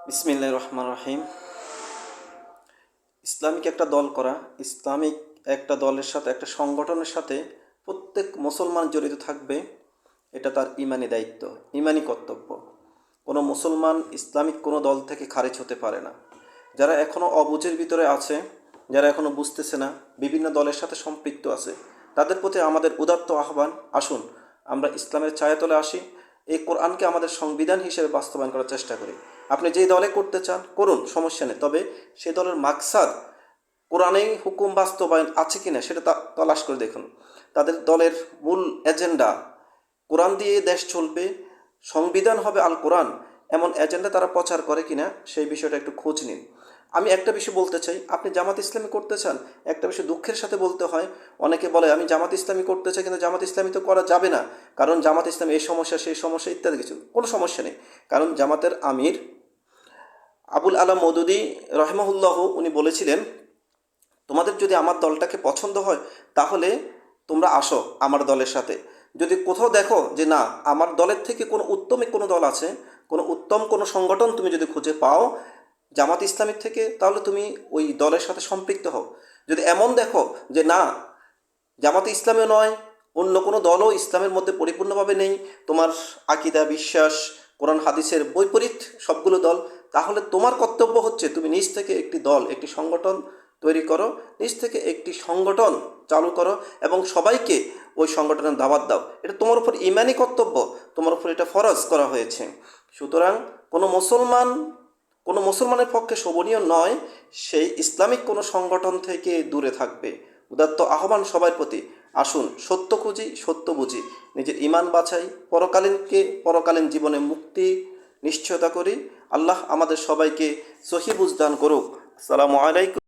বিসমিল্লাহির রহমানির রহিম। ইসলামিক একটা দল করা, ইসলামিক একটা দলের সাথে, একটা সংগঠনের সাথে প্রত্যেক মুসলমান জড়িত থাকবে। এটা তার ইমানি দায়িত্ব, ইমানি কর্তব্য। কোনো মুসলমান ইসলামিক কোনো দল থেকে খারিজ হতে পারে না। যারা এখনও অবুঝের ভিতরে আছে, যারা এখনও বুঝতেছে না, বিভিন্ন দলের সাথে সম্পৃক্ত আছে, তাদের প্রতি আমাদের উদাত্ত আহ্বান, আসুন আমরা ইসলামের ছায়াতলে আসি, এই কোরআনকে আমাদের সংবিধান হিসেবে বাস্তবায়ন করার চেষ্টা করি। আপনি যেই দলে করতে চান করুন, সমস্যা নেই, তবে সেই দলের মাকসাদ কোরআনেই হুকুম বাস্তবায়ন আছে কিনা সেটা তালাশ করে দেখুন। তাদের দলের মূল এজেন্ডা কোরআন দিয়ে দেশ চলবে, সংবিধান হবে আল কোরআন, এমন এজেন্ডা তারা প্রচার করে কিনা সেই বিষয়টা একটু খোঁজ নিন। আমি একটা বিষয় বলতে চাই, আপনি জামাত ইসলামী করতে চান, একটা বিষয় দুঃখের সাথে বলতে হয়, অনেকে বলে আমি জামাত ইসলামী করতে চাই, কিন্তু জামাত ইসলামী তো করা যাবে না, কারণ জামাত ইসলামী এই সমস্যা সেই সমস্যা ইত্যাদি কিছু। কোনো সমস্যা নেই, কারণ জামাতের আমির আবুল আলা মওদুদী রহমাহুল্লাহ উনি বলেছিলেন, তোমাদের যদি আমার দলটাকে পছন্দ হয় তাহলে তোমরা আসো আমার দলের সাথে। যদি কোথাও দেখো যে না, আমার দলের থেকে কোনো উত্তম কোনো দল আছে, কোনো উত্তম কোনো সংগঠন তুমি যদি খুঁজে পাও জামাত ইসলামীর থেকে, তাহলে তুমি ওই দলের সাথে সম্পৃক্ত হও। যদি এমন দেখো যে না, জামাতে ইসলামীও নয়, অন্য কোনো দলও ইসলামের মধ্যে পরিপূর্ণভাবে নেই, তোমার আকিদা বিশ্বাস কোরআন হাদিসের বৈপরীত সবগুলো দল, তাহলে তোমার কর্তব্য হচ্ছে তুমি নিজ থেকে একটি দল, একটি সংগঠন তৈরি করো, নিজ থেকে একটি সংগঠন চালু করো এবং সবাইকে ওই সংগঠনের দাওয়াত দাও। এটা তোমার উপর ইমানি কর্তব্য, তোমার উপর এটা ফরজ করা হয়েছে। সুতরাং কোনো মুসলমানের পক্ষে শোভনীয় নয় সেই ইসলামিক কোনো সংগঠন থেকে দূরে থাকবে। উদাত্ত আহ্বান সবার প্রতি, আসুন সত্য খুঁজি, সত্য বুঝি, নিজের ইমান বাছাই, পরকালীন জীবনে মুক্তি নিশ্চয়তা করি। আল্লাহ আমাদের সবাইকে সহি বুঝ দান করুক। আসসালামু আলাইকুম।